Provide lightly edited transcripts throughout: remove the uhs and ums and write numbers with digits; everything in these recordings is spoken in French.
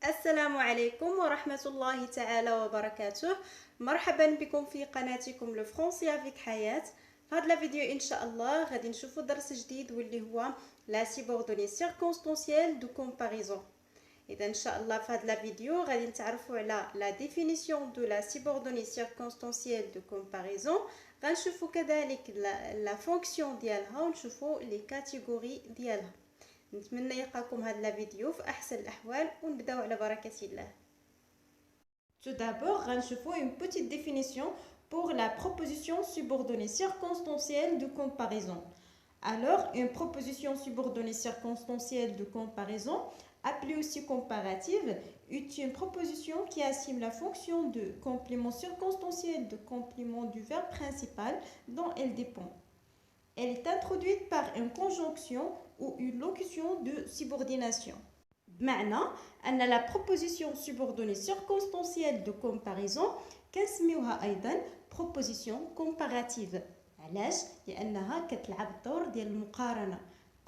السلام عليكم ورحمة الله تعالى وبركاته. مرحبا بكم في قناتكم لو فرونسي افيك حياة. في هذا الفيديو ان شاء الله غادي نشوفوا درس جديد واللي هو لا سيبوردوني سيركونستانسييل دو كومباريزون. اذا ان شاء الله في هذا الفيديو غادي نتعرفوا على لا ديفينيسيون دو لا سيبوردوني سيركونستانسييل دو كومباريزون. غنشوفوا كذلك لا فونكسيون ديالها ونشوفوا لي كاتيجوري ديالها. نتمنى يلقاكم هذا الفيديو في احسن الاحوال ونبداو على بركه الله. Tout d'abord, غنشوفوا une petite définition pour la proposition subordonnée circonstancielle de comparaison. Alors, une proposition subordonnée circonstancielle de comparaison, appelée aussi comparative, est une proposition qui assume la fonction de complément circonstanciel de complément du verbe principal dont elle dépend. Elle est introduite par une conjonction ou une locution de subordination. بمعنى أن la proposition subordonnée circonstancielle de comparaison كنسميوها أيضا proposition comparative. علاش؟ لأنها كتلعب الدور ديال المقارنة.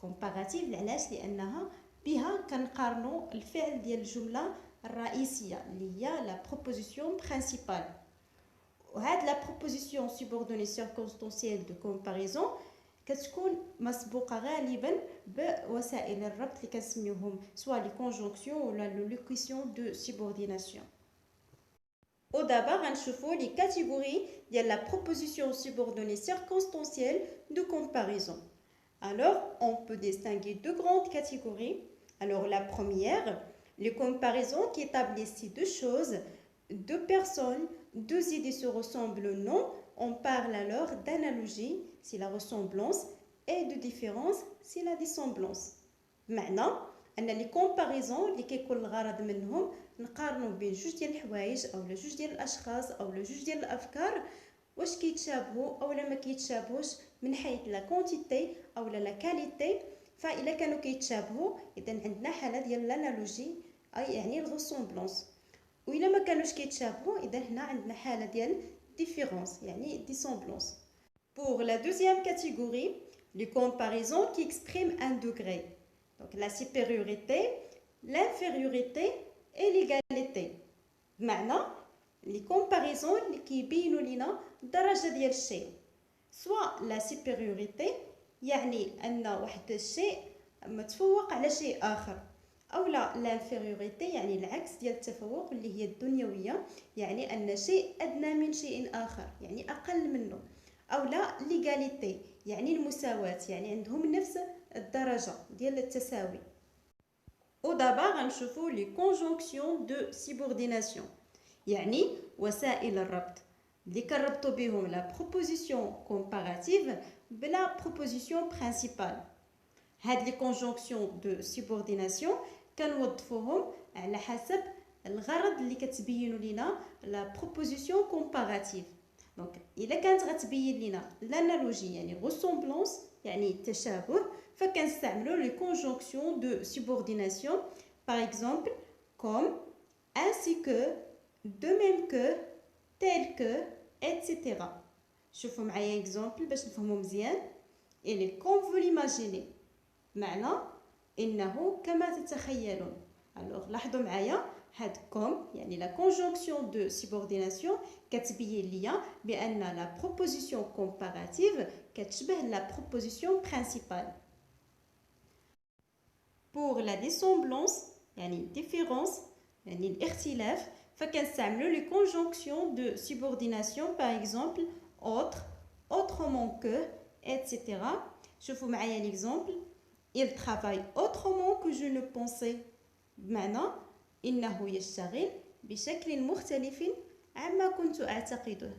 comparative علاش؟ لأنها بها كنقارنوا الفعل ديال الجملة الرئيسية اللي هي la proposition principale. وهاد la proposition subordonnée circonstancielle de comparaison كتكون مسبوقه غالبا بوسائل الربط اللي كنسميوهم سوا لي كونجونكسيون ولا لو لوكيسيون دو سيبورديناسيون. او دابا غنشوفوا لي كاتيجوري ديال لا بروبوزيسيون سيبوردوني سيركونستانسييل دو كومباريزون. Alors, on peut distinguer deux grandes catégories. Alors, la première, les comparaisons qui établissent deux choses, deux personnes, deux idées se ressemblent ou non. On parle alors d'analogie, c'est la ressemblance, et de différence, c'est la dissemblance. معنى أن لي كومباريزون اللي كيكون الغرض منهم نقارنوا بين جوج ديال الحوايج أولا جوج ديال الأشخاص أولا جوج ديال الأفكار واش كيتشابهوا أولا ما كيتشابهوش من حيث لا كونتيتي أولا لا كاليتي. فإلا كانوا كيتشابهوا إذا عندنا حالة ديال لانالوجي أي يعني الغوسومبلونس. وإلا ما كانوش كيتشابهوا إذا هنا عندنا حالة ديال différence, yani dissemblance. Pour la deuxième catégorie, les comparaisons qui expriment un degré. Donc la supériorité, l'infériorité et l'égalité. Maintenant, les comparaisons qui يبينوا لنا درجة ديال الشيء. Soit la supériorité, يعني أن واحد الشيء متفوق على شيء آخر. أو لا الانفيريوريتي يعني العكس ديال التفوق اللي هي الدنيوية، يعني أن شيء أدنى من شيء آخر يعني أقل منه. أو لا ليغاليتي يعني المساواة، يعني عندهم نفس الدرجة ديال التساوي. ودابا غنشوفوا لي كونجونكسيون دو سيبورديناسيون، يعني وسائل الربط اللي كنربطوا بهم لا بروبوزيسيون كومباراتيف بلا بروبوزيسيون برينسيبال. هاد لي كونجونكسيون دو سيبورديناسيون كنوظفوهم على حسب الغرض اللي كتبينوا لنا لا بروبوزيسيون كومباراتيف. دونك الا كانت غتبين لنا لانالوجي يعني غوسومبلونس يعني التشابه فكنستعملوا لي كونجونكسيون دو سيبورديناسيون باغ اكزومبل كوم ainsi que de même que tel que etc. شوفوا معايا اكزومبل باش نفهموا مزيان. il est comme vous l'imaginez معنى انه كما تتخيلون. alors لاحظوا معايا هاد كوم يعني لا كونجونكسيون دو سيبورديناسيون كتبين ليا بان لا بروبوزيسيون كومباراتيف كتشبه لا بروبوزيسيون برينسيبال. pour la dissemblance يعني différence يعني الاختلاف فكنستعملوا لي كونجونكسيون دو سيبورديناسيون باغ اكزومبل autre, autrement que etc. شوفوا معايا ليكزومبل. il travaille autrement que je ne pensais بمعنى إنه يشتغل بشكل مختلف عما كنت أعتقده.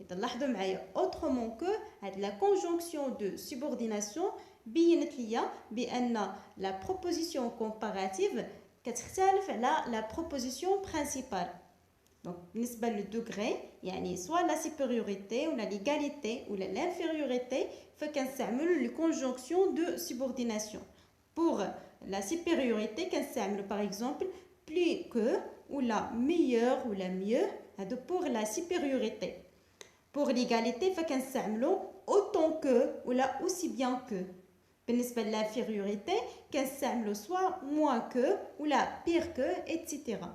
إذا لاحظوا معايا autrement que هاد لا كونجونكسيون دو سيبورديناسيون بينت ليا بأن لا بروبوزيسيون كومباراتيف كتختلف على لا بروبوزيسيون برينسيبال. Donc, بالنسبة للدوغري يعني سوا لا سيبيريوريتي ولا ليغاليتي ولا لانفيريوريتي فكنستعملوا لي كونجونكسيون دو سيبورديناسيون. pour la supériorité كنستعملوا باغ اكزومبل plus que ولا meilleur ولا mieux هادو pour la supériorité. pour l'égalité فكنستعملوا autant que ولا aussi bien que. بالنسبة للانفيريوريتي كنستعملو سوا موان كو ولا بير كو etc.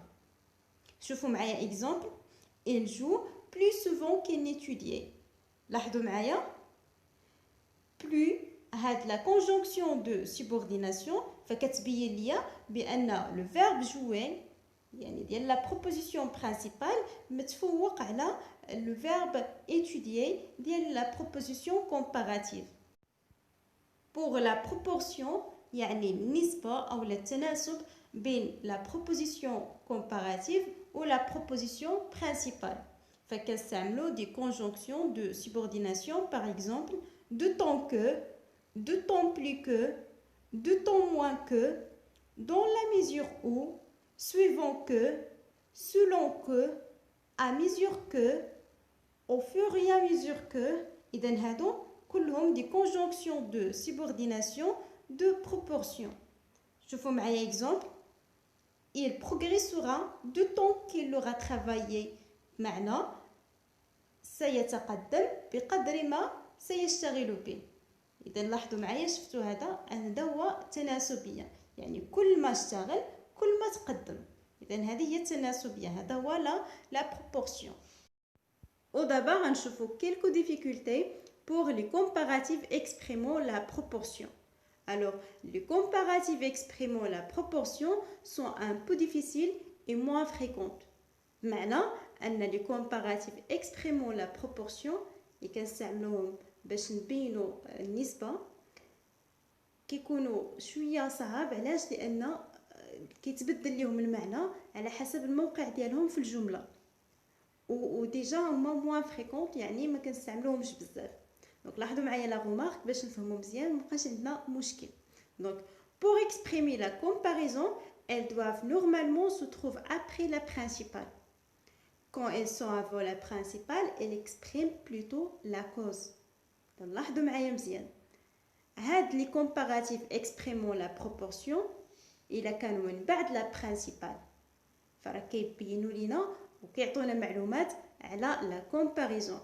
شوفوا معايا اكزامبل. il joue plus souvent qu'il n'étudiait. لاحظوا معايا plus هاد لا conjonction de subordination فكتبين ليا بان لو فيرب jouer يعني ديال لا proposition principale متفوق على لو فيرب étudier ديال لا proposition comparative. pour la proportion يعني النسبة أو التناسب بين la proposition comparative ou la proposition principale. فكنستعملو دي conjonctions de subordination par exemple d'autant que, d'autant plus que, d'autant moins que, dans la mesure où, suivant que, selon que, à mesure que, au fur et à mesure que. إذن هادو كلهم دي conjonctions de subordination de proportion. شوفوا معايا exemple. il progressera d'autant qu'il aura travaillé. معنى سيتقدم بقدر ما سيشتغل به. إذا لاحظوا معايا شفتوا هذا هو تناسبية يعني كل ما اشتغل كل ما تقدم. إذا هذه هي التناسبية هذا هو la proportion. Au d'abord غنشوفوا quelques difficultés pour les comparatifs exprimant la proportion. Alors, les comparatifs exprimant la proportion sont un peu difficiles et moins fréquentes. Maintenant, les comparatifs exprimant la proportion اللي كنستعملوهم باش نبينوا النسبة كيكونوا شوية صعاب. علاش؟ لأن كيتبدل لهم المعنى على حسب الموقع ديالهم في الجملة وديجا هما موان فريكونط يعني ما كنستعملوهمش بزاف. دونك لاحظوا معايا لا غومارك باش نفهموا مزيان مابقاش عندنا مشكل. Donc pour exprimer la comparaison, elles doivent normalement se trouver après la principale. Quand elles sont avant la principale, elles expriment plutôt la cause. Donc لاحظوا معايا مزيان. هاد لي comparatifs exprimant la proportion إلا كانوا من بعد لا principale فراه كيبينوا لينا وكيعطونا معلومات على لا كومباريزون.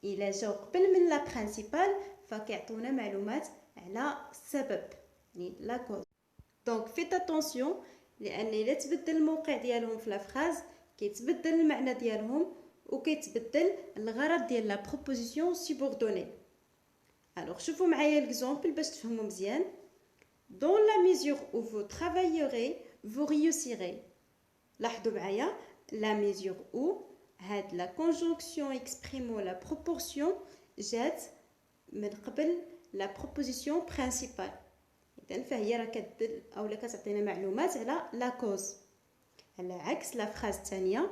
إلا جاو قبل من لا برينسيبال فكيعطونا معلومات على السبب يعني لا كوز. دونك فيت اتونسيون لان الا تبدل الموقع ديالهم في لا فراز كيتبدل المعنى ديالهم وكيتبدل الغرض ديال لا بروبوزيسيون سوبوردوني. الوغ شوفوا معايا ليكزامبل باش تفهموا مزيان. dans la mesure où vous travaillerez vous réussirez. لاحظوا معايا la mesure où هاد la conjonction exprimant la proportion جات من قبل la proposition principale. إذن فهي راه كتدل أو كتعطينا معلومات على la cause. على عكس la phrase الثانية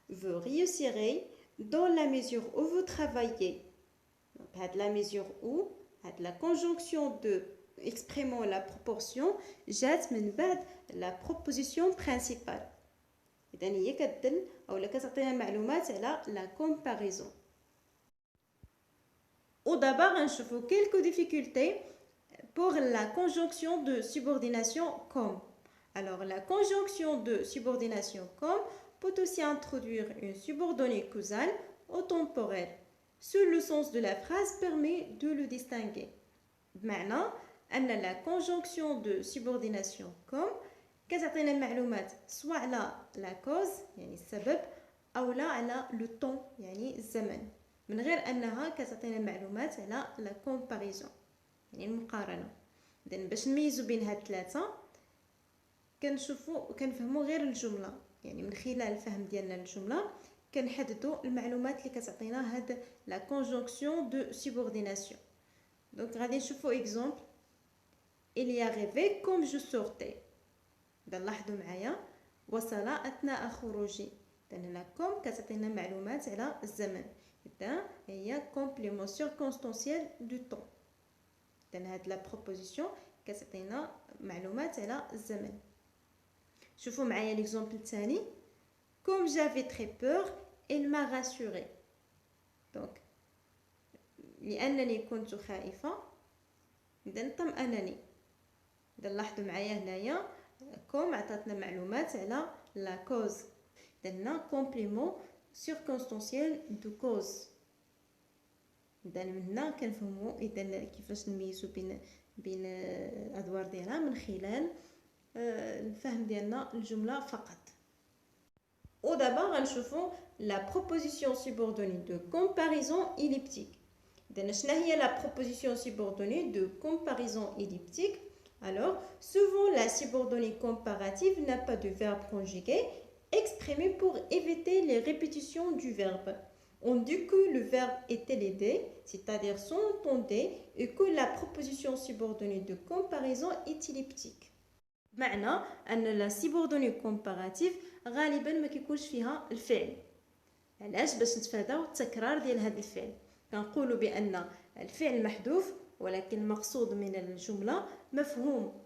vous réussirez dans la mesure où vous travaillez. Donc هاد la mesure où هاد la conjonction de exprimant la proportion جات من بعد la proposition principale. إذن هي كتدل أو كتعطينا معلومات على la comparaison. Au d'abord غنشوفوا quelques difficultés pour la conjonction de subordination comme. Alors la conjonction de subordination comme peut aussi introduire une subordonnée causale au temporel. Seul le sens de la phrase permet de le distinguer. بمعنى أن la conjonction de subordination comme كتعطينا معلومات سواء على la cause يعني السبب أو لا على le temps يعني الزمن من غير أنها كتعطينا معلومات على la comparaison يعني المقارنة. إذن باش نميزو بين هاد الثلاثة كنشوفو كنفهمو غير الجملة يعني من خلال الفهم ديالنا للجملة كنحددو المعلومات اللي كتعطينا هاد la conjonction de subordination. دونك غادي نشوفو exemple. il y a rêvé comme je sortais. لاحظوا معايا وصل أثناء خروجي. إذن هنا كوم كتعطينا معلومات على الزمن. إذن هي complément circonstanciel du temps. إذن هاد لا بروبوزيسيون كتعطينا معلومات على الزمن. شوفوا معايا ليكزامبل الثاني. comme j'avais très peur il m'a rassuré. دونك لأنني كنت خائفة إذن طمأنني. إذن لاحظوا معايا هنايا كوم عطاتنا معلومات على لا كوز. درنا كومبليمون سيركونستانسيال دو كوز. اذا من هنا كنفهموا اذا كيفاش نميزوا بين الادوار ديالها من خلال الفهم ديالنا الجمله فقط. ودابا غنشوفوا لا proposition subordonnée de comparaison elliptique. إذن شنو هي la proposition subordonnée de comparaison elliptique? Alors, souvent la subordonnée comparative n'a pas de verbe conjugué exprimé pour éviter les répétitions du verbe. On dit que le verbe est LD, c'est-à-dire sans entendé, et que la proposition subordonnée de comparaison est elliptique. بمعنى أن la subordonnée comparative غالبا ما كيكونش فيها الفعل. علاش؟ باش نتفاداو التكرار ديال هذا الفعل. كنقولوا بأن الفعل محذوف ولكن المقصود من الجملة مفهوم.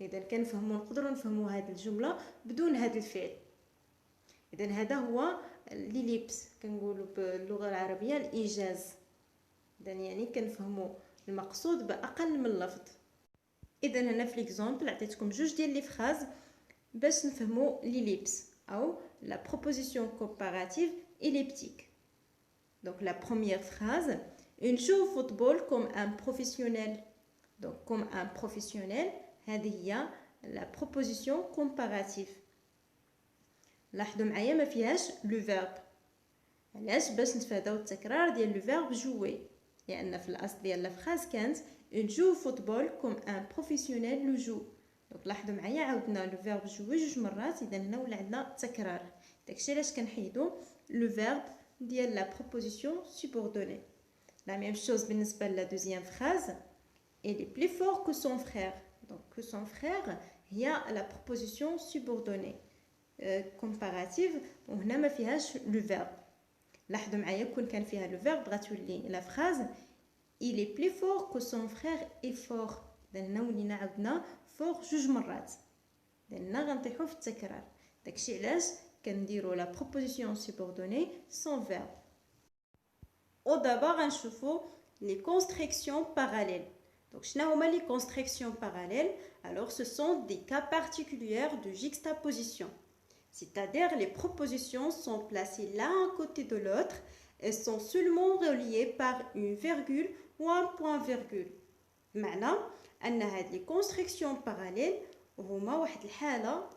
إذا كنفهموا نقدروا نفهموا هذه الجملة بدون هذا الفعل. إذا هذا هو ليليبس، كنقولوا باللغة العربية الإيجاز. إذا يعني كنفهموا المقصود بأقل من لفظ. إذا هنا في ليكزامبل عطيتكم جوج ديال لي فراز باش نفهموا ليليبس أو la proposition comparative elliptique. Donc la première phrase, il joue au football comme un professionnel. Donc comme un professionnel, هذه هي la proposition comparative. لاحظوا معايا ما فيهاش لو فيرب. علاش؟ باش نتفاداو التكرار ديال لو فيرب جوي، لان في الاصل ديال لا فراز كانت il joue au football comme un professionnel le joue. دونك لاحظوا معايا عاودنا لو فيرب جوي جوج مرات، اذا هنا ولا عندنا تكرار. داكشي علاش كنحيدو لو فيرب ديال لا بروبوزيسيون سوبوردوني. لا ميم شوز بالنسبه لا دوزيام فراز، il est plus fort que son frère. donc que son frère هي لا بروبوزيسيون سوبوردوني comparative، وهنا ما فيهاش لو فيرب. لاحظوا معايا كون كان فيها لو فيرب غتولي لا فراز il est plus fort que son frère est fort. هنا ولينا عاودنا فور جوج مرات، لأننا غنطيحو في التكرار. داكشي علاش كنديرو لا بروبوزيسيون سوبوردوني سون فيرب. ودابا غنشوفو لي كونستريكسيون باراليل. Donc شنو هما لي كونستريكسيون باراليل؟ Alors ce sont des cas particuliers de juxtaposition. C'est-à-dire les propositions sont placées l'un à côté de l'autre et sont seulement reliées par une virgule ou un point-virgule. بمعنى أن هاد لي كونستريكسيون باراليل هما واحد الحالة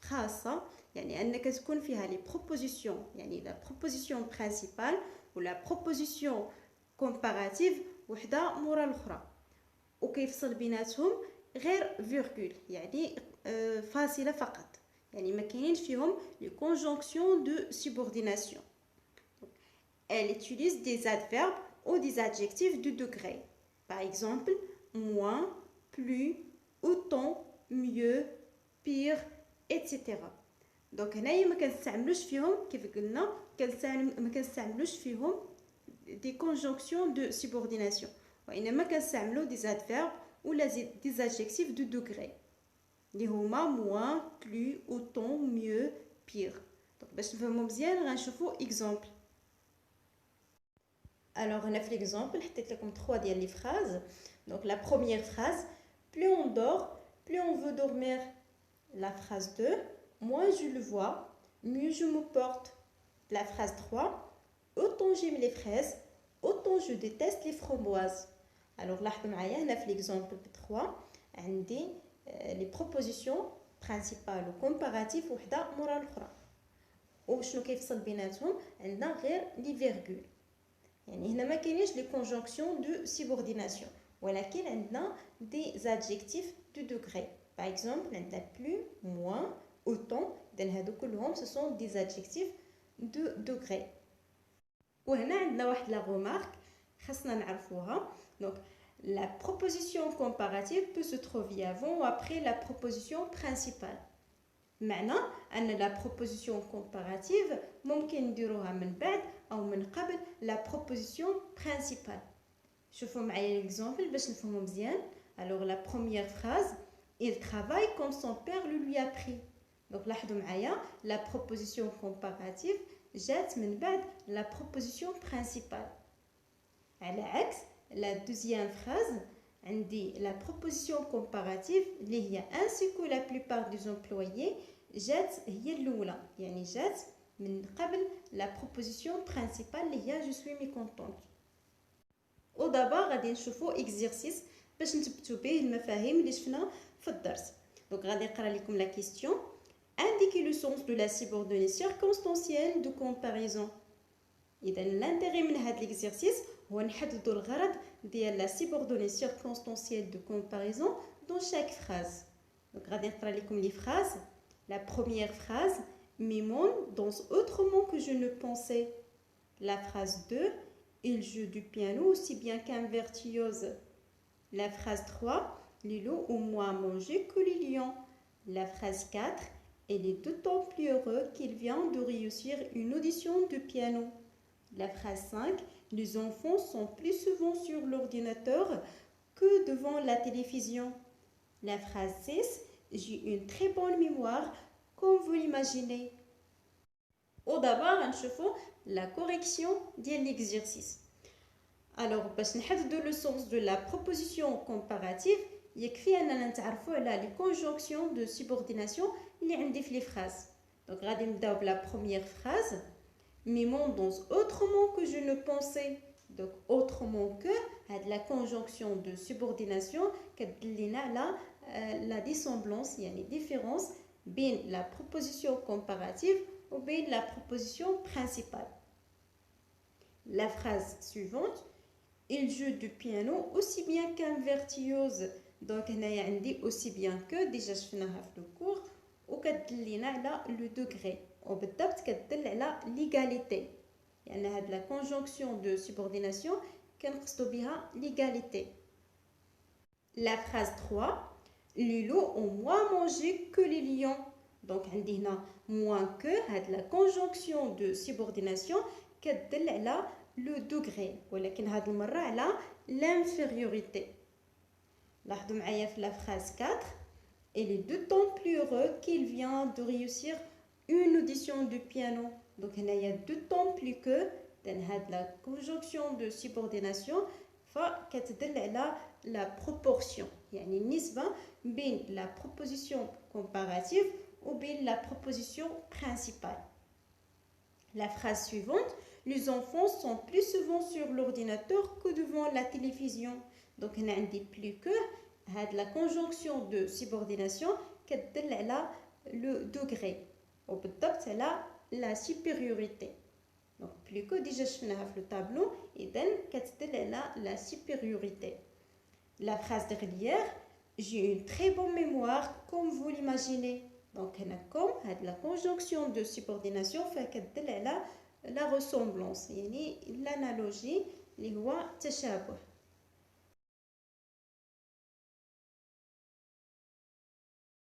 خاصة، يعني أن كتكون فيها لي بروبوزيسيون، يعني لا بروبوزيسيون برينسيبال ولا بروبوزيسيون كومباراتيف وحدة مورا الأخرى، وكيفصل بيناتهم غير فيرغول، يعني فاصلة فقط، يعني ما كاينينش فيهم لي كونجونكسيون دو سوبورديناسيون. Elle utilise des adverbes ou des adjectifs de degré. Par exemple, moins, plus, autant, mieux, pire, etc. Donc هنايا ما كنستعملوش فيهم كيف قلنا ما كنستعملوش فيهم des conjonctions de subordination، وانما كنستعملوا des adverbes ou des adjectifs de degré اللي هما moins, plus, autant, mieux, pire. Donc باش نفهموا مزيان غنشوفوا exemple. Alors هنا في l'exemple حطيت لكم 3 ديال لي phrases. Donc la première phrase, plus on dort, plus on veut dormir. La phrase 2, moins je le vois, mieux je me porte. La phrase 3, autant j'aime les fraises, autant je déteste les framboises. Alors لاحظوا معايا هنا في l'exemple 3 عندي les propositions principales و comparatives وحده مورا الاخرى. وشنو كيفصل بيناتهم؟ عندنا غير لي فيرغول. يعني هنا ما كاينينش لي كونجونكسيون دو سوبورديناسيون، ولكن عندنا دي زادجيكتيف دو دوغري. باغ اكزومبل عندنا بلو، موان، اوتون، اذا هادو كلهم سو سون دي زادجيكتيف دو دوغري. وهنا عندنا واحد لا غومارك خاصنا نعرفوها. دونك la proposition comparative peut se trouver avant ou après la proposition principale. معنى أن la proposition comparative ممكن نديروها من بعد أو من قبل la proposition principale. شوفوا معايا l'exemple باش نفهموا مزيان. Alors la première phrase, il travaille comme son père le lui a pris. Donc لاحظوا معايا la proposition comparative جات من بعد la proposition principale. على عكس la deuxième phrase عندي la proposition comparative اللي هي ainsi que la plupart des employés جات هي الاولى، يعني جات من قبل la proposition principale اللي هي je suis mécontente. ودابا غادي نشوفوا exercice باش نثبتوا به المفاهيم اللي شفنا في الدرس. دونك غادي نقرا لكم لا كيستيون. Indiquez le sens de la subordonnée circonstancielle de comparaison. إذا l'intérêt من هذا l'exercice هو نحددوا الغرض ديال la subordonnée circonstancielle de comparaison dans chaque phrase. Donc غادي نقرا لكم les phrases. La première phrase, Mimon danse autrement que je ne pensais. La phrase 2, il joue du piano aussi bien qu'un virtuose. La phrase 3, Lilo au moins mangé que les lions. La phrase 4, il est d'autant plus heureux qu'il vient de réussir une audition de piano. La phrase 5, les enfants sont plus souvent sur l'ordinateur que devant la télévision. La phrase 6, j'ai une très bonne mémoire, comme vous l'imaginez. Au d'abord, نشوفوا la correction de l'exercice. Alors, باش نحددوا le sens de la proposition comparative, يكفي أننا نتعرفوا على les conjonctions de subordination اللي عندي في les phrases. Donc, غادي نبداو بلا première phrase. Mimon danse autrement que je ne pensais. Donc, autrement que, هاد la conjonction de subordination كتدلنا على la dissemblance, يعني différence بين la proposition comparative ou bien la proposition principale. La phrase suivante, il joue du piano aussi bien qu'un virtuose. Donc هنايا عندي aussi bien que déjà شفناها في الكور وكتدلنا على le degré وبالضبط كتدل على l'égalité. يعني هاد la conjonction de subordination كنقصدوا بها l'égalité. La phrase 3, les loups ont moins mangé que les lions. Donc عندي هنا moins que هاد la conjonction de subordination كتدل على le degré ولكن هاد المرة على l'infériorité. لاحظوا معايا في la phrase 4, il est d'autant plus heureux qu'il vient de réussir une audition de piano. Donc هنايا d'autant plus que هاد la conjonction de subordination فكتدل على la proportion يعني النسبة بين la proposition comparative ou bien la proposition principale. La phrase suivante, les enfants sont plus souvent sur l'ordinateur que devant la télévision. Donc هنا عندي plus que هاد la conjonction de subordination كتدل على le degré وبالضبط على la supériorité. Donc plus que déjà شفناها في الطابلو إذن كتدل على la supériorité. La phrase derrière, j'ai une très bonne mémoire comme vous l'imaginez. Donc هنا comme هاد la conjonction de subordination فكتدل على la ressemblance يعني l'analogie اللي هو تشابه.